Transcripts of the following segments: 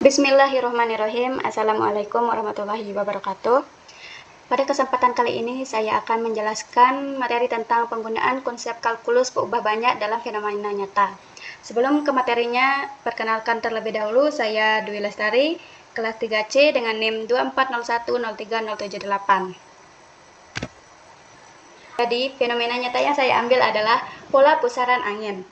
Bismillahirrahmanirrahim. Assalamualaikum warahmatullahi wabarakatuh. Pada kesempatan kali ini saya akan menjelaskan materi tentang penggunaan konsep kalkulus peubah banyak dalam fenomena nyata. Sebelum ke materinya, perkenalkan terlebih dahulu saya Dwi Lestari, kelas 3C dengan NIM 2403038. Jadi, fenomena nyata yang saya ambil adalah pola pusaran angin.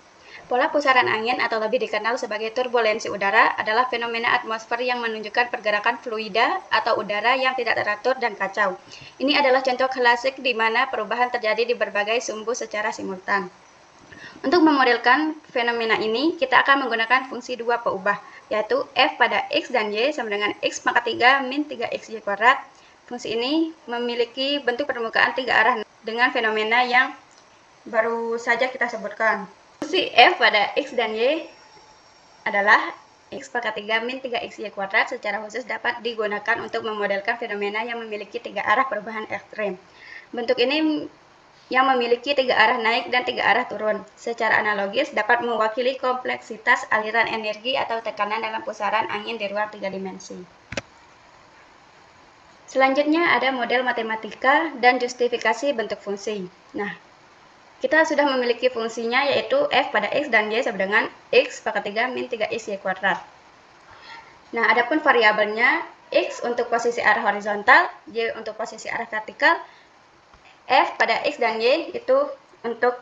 Pola pusaran angin atau lebih dikenal sebagai turbulensi udara adalah fenomena atmosfer yang menunjukkan pergerakan fluida atau udara yang tidak teratur dan kacau. Ini adalah contoh klasik di mana perubahan terjadi di berbagai sumbu secara simultan. Untuk memodelkan fenomena ini, kita akan menggunakan fungsi dua peubah, yaitu f pada x dan y sama dengan x pangkat 3 min 3xy kuadrat. Fungsi ini memiliki bentuk permukaan tiga arah dengan fenomena yang baru saja kita sebutkan. Fungsi f pada x dan y adalah x pangkat 3 min 3xy kuadrat secara khusus dapat digunakan untuk memodelkan fenomena yang memiliki tiga arah perubahan ekstrem. Bentuk ini yang memiliki tiga arah naik dan tiga arah turun. Secara analogis dapat mewakili kompleksitas aliran energi atau tekanan dalam pusaran angin di ruang tiga dimensi. Selanjutnya ada model matematika dan justifikasi bentuk fungsi. Nah, kita sudah memiliki fungsinya yaitu f pada x dan y sama dengan x pangkat 3 min 3xy kuadrat. Nah, adapun variabelnya x untuk posisi arah horizontal, y untuk posisi arah vertikal, f pada x dan y itu untuk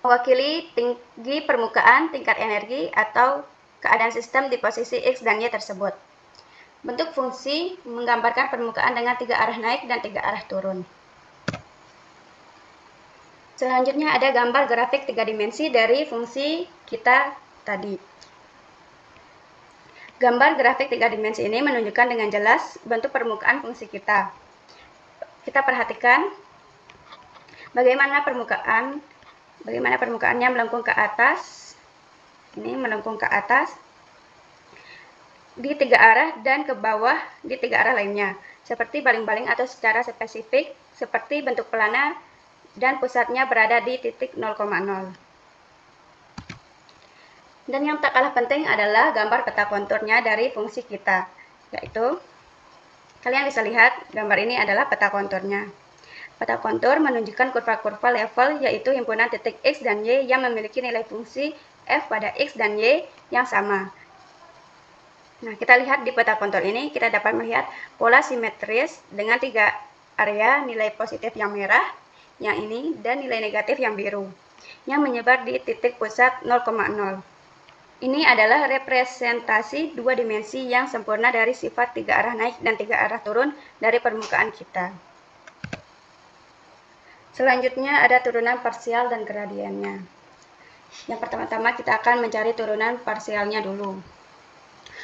mewakili tinggi permukaan, tingkat energi, atau keadaan sistem di posisi x dan y tersebut. Bentuk fungsi menggambarkan permukaan dengan tiga arah naik dan tiga arah turun. Selanjutnya ada gambar grafik tiga dimensi dari fungsi kita tadi. Gambar grafik tiga dimensi ini menunjukkan dengan jelas bentuk permukaan fungsi kita. Kita perhatikan bagaimana permukaannya melengkung ke atas. Ini melengkung ke atas di tiga arah dan ke bawah di tiga arah lainnya, seperti baling-baling atau secara spesifik seperti bentuk pelana dan pusatnya berada di titik 0,0. Dan yang tak kalah penting adalah gambar peta konturnya dari fungsi kita, yaitu kalian bisa lihat gambar ini adalah peta konturnya. Peta kontur menunjukkan kurva-kurva level, yaitu himpunan titik x dan y yang memiliki nilai fungsi f pada x dan y yang sama. Nah, kita lihat di peta kontur ini kita dapat melihat pola simetris dengan tiga area nilai positif yang merah, yang ini, dan nilai negatif yang biru, yang menyebar di titik pusat 0,0. Ini adalah representasi dua dimensi yang sempurna dari sifat tiga arah naik dan tiga arah turun dari permukaan kita. Selanjutnya ada turunan parsial dan gradiennya. Yang pertama-tama kita akan mencari turunan parsialnya dulu.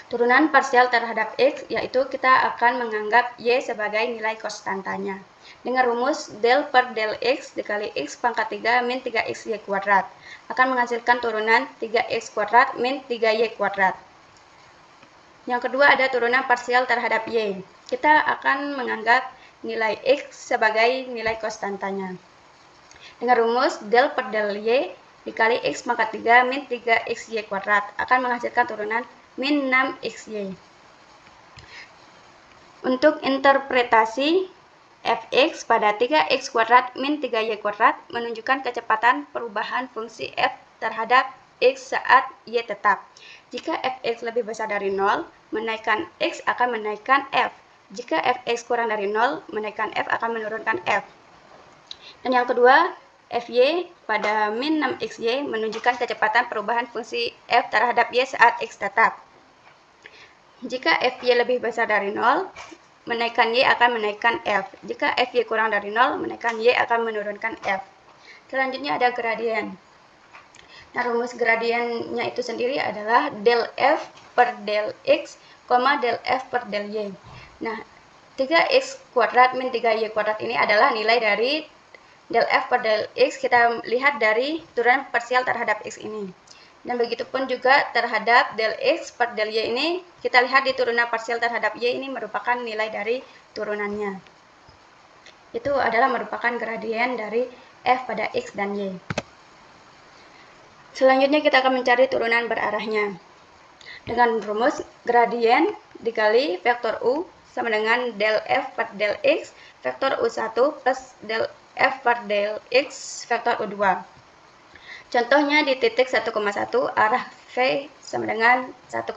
Turunan parsial terhadap x, yaitu kita akan menganggap y sebagai nilai konstantanya. Dengan rumus del per del x dikali x pangkat 3 min 3xy kuadrat akan menghasilkan turunan 3x kuadrat min 3y kuadrat. Yang kedua ada turunan parsial terhadap y. Kita akan menganggap nilai x sebagai nilai konstantanya. Dengan rumus del per del y dikali x pangkat 3 min 3xy kuadrat akan menghasilkan turunan min 6xy. Untuk interpretasi fx pada 3x kuadrat min 3y kuadrat menunjukkan kecepatan perubahan fungsi f terhadap x saat y tetap. Jika fx lebih besar dari 0, menaikkan x akan menaikkan f. Jika fx kurang dari 0, menaikkan f akan menurunkan f. Dan yang kedua, fy pada min 6xy menunjukkan kecepatan perubahan fungsi f terhadap y saat x tetap. Jika fy lebih besar dari 0, menaikkan y akan menaikkan f. Jika fy kurang dari 0, menaikkan y akan menurunkan f. Selanjutnya ada gradien. Nah, rumus gradiennya itu sendiri adalah del f per del x, del f per del y. Nah, 3x kuadrat min 3y kuadrat ini adalah nilai dari del f per del x. Kita lihat dari turunan parsial terhadap x ini. Dan begitu pun juga terhadap del x per del y ini, kita lihat di turunan parsial terhadap y ini merupakan nilai dari turunannya. Itu adalah merupakan gradien dari f pada x dan y. Selanjutnya kita akan mencari turunan berarahnya. Dengan rumus gradien dikali vektor U sama dengan del F per del X vektor U1 plus del F per del X vektor U2. Contohnya di titik 1,1 arah V sama dengan 1,1.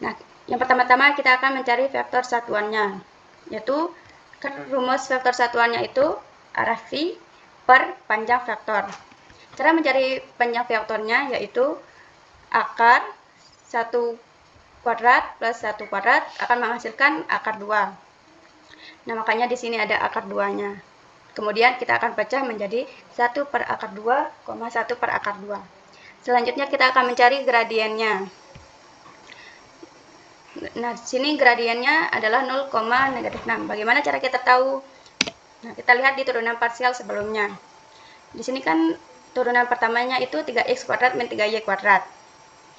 Nah, yang pertama-tama kita akan mencari vektor satuannya, yaitu rumus vektor satuannya itu arah V per panjang vektor. Cara mencari panjang vektornya yaitu akar 1 kuadrat plus 1 kuadrat akan menghasilkan akar 2. Nah, makanya di sini ada akar 2-nya. Kemudian kita akan pecah menjadi 1 per akar 2, 1 per akar 2. Selanjutnya kita akan mencari gradiennya. Nah, di sini gradiennya adalah 0,-6. Bagaimana cara kita tahu? Nah, kita lihat di turunan parsial sebelumnya. Di sini kan turunan pertamanya itu 3x kuadrat min 3y kuadrat.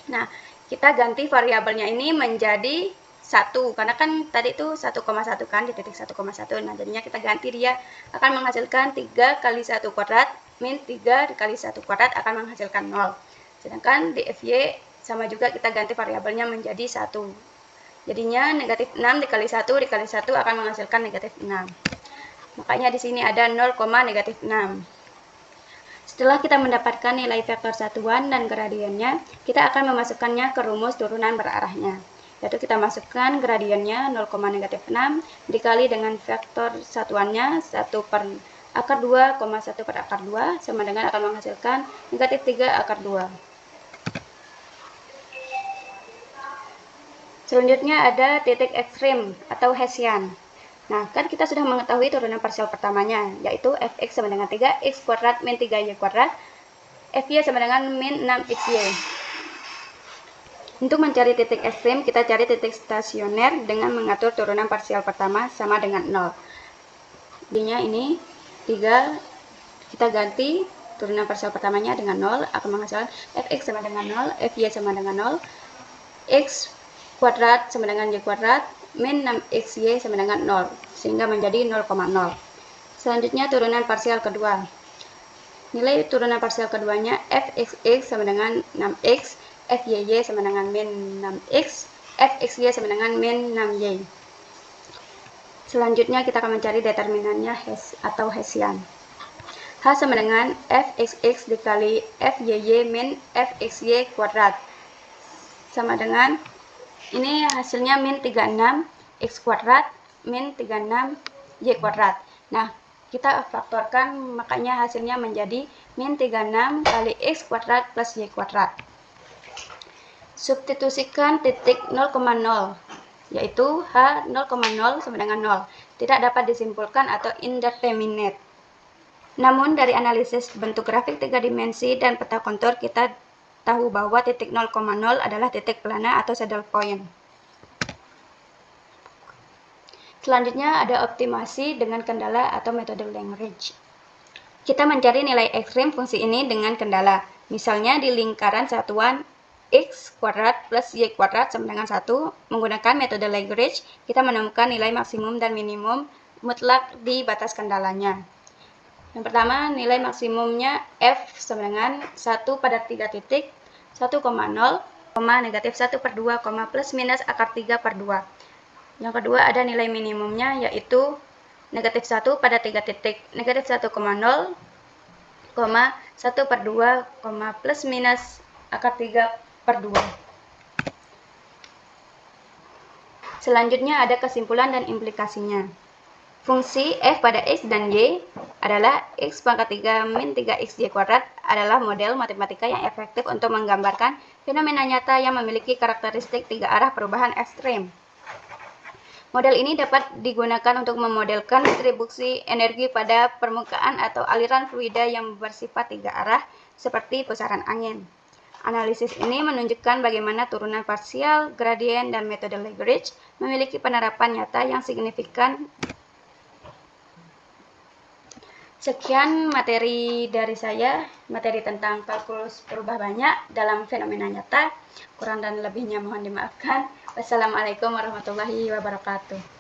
Nah, kita ganti variabelnya ini menjadi 1, karena kan tadi itu 1,1 kan di titik 1,1. Nah, jadinya kita ganti, dia akan menghasilkan 3 kali 1 kuadrat min 3 dikali 1 kuadrat akan menghasilkan 0. Sedangkan di FY sama juga kita ganti variabelnya menjadi 1. Jadinya negatif 6 dikali 1 dikali 1 akan menghasilkan negatif 6. Makanya di sini ada 0,-6. Setelah kita mendapatkan nilai vektor satuan dan gradiennya, kita akan memasukkannya ke rumus turunan berarahnya. Yaitu kita masukkan gradiennya 0,-6 dikali dengan vektor satuannya 1 per akar 2, 1 per akar 2 sama dengan akan menghasilkan negatif 3 akar 2. Selanjutnya ada titik ekstrim atau Hessian. Nah, kan kita sudah mengetahui turunan parsial pertamanya, yaitu fx sama dengan 3x kuadrat min 3y kuadrat, fy sama dengan min 6xy. Untuk mencari titik ekstrim, kita cari titik stasioner dengan mengatur turunan parsial pertama sama dengan 0. Jadinya ini 3, kita ganti turunan parsial pertamanya dengan 0, akan menghasilkan fx sama dengan 0, fy sama dengan 0, x kuadrat sama dengan y kuadrat, min 6xy sama dengan 0, sehingga menjadi 0,0. Selanjutnya turunan parsial kedua. Nilai turunan parsial keduanya fxx sama dengan 6x, fyy sama dengan min 6x, fxy sama dengan min 6y. Selanjutnya kita akan mencari determinannya atau Hessian. H sama dengan fxx dikali fyy min fxy kuadrat sama dengan ini hasilnya min 36 x kuadrat min 36 y kuadrat. Nah, kita faktorkan, makanya hasilnya menjadi min 36 kali x kuadrat plus y kuadrat. Substitusikan titik 0,0, yaitu H 0,0 sama dengan 0. Tidak dapat disimpulkan atau indeterminate. Namun dari analisis bentuk grafik 3 dimensi dan peta kontur, kita tahu bahwa titik 0,0 adalah titik plana atau saddle point. Selanjutnya ada optimasi dengan kendala atau metode Lagrange. Kita mencari nilai ekstrim fungsi ini dengan kendala. Misalnya di lingkaran satuan x kuadrat plus y kuadrat sama dengan 1, menggunakan metode Lagrange, kita menemukan nilai maksimum dan minimum mutlak di batas kendalanya. Yang pertama, nilai maksimumnya f sama dengan 1 pada 3 titik, 1,0, negatif 1 per 2, plus minus akar 3 per 2. Yang kedua ada nilai minimumnya yaitu negatif 1 pada 3 titik, negatif 1,0, 1 per 2, plus minus akar 3 per 2. Selanjutnya ada kesimpulan dan implikasinya. Fungsi f pada x dan y adalah x pangkat 3 min 3xy kuadrat adalah model matematika yang efektif untuk menggambarkan fenomena nyata yang memiliki karakteristik 3 arah perubahan ekstrim. Model ini dapat digunakan untuk memodelkan distribusi energi pada permukaan atau aliran fluida yang bersifat 3 arah seperti pusaran angin. Analisis ini menunjukkan bagaimana turunan parsial, gradien, dan metode Lagrange memiliki penerapan nyata yang signifikan. Sekian materi dari saya, materi tentang kalkulus berubah banyak dalam fenomena nyata. Kurang dan lebihnya mohon dimaafkan. Wassalamualaikum warahmatullahi wabarakatuh.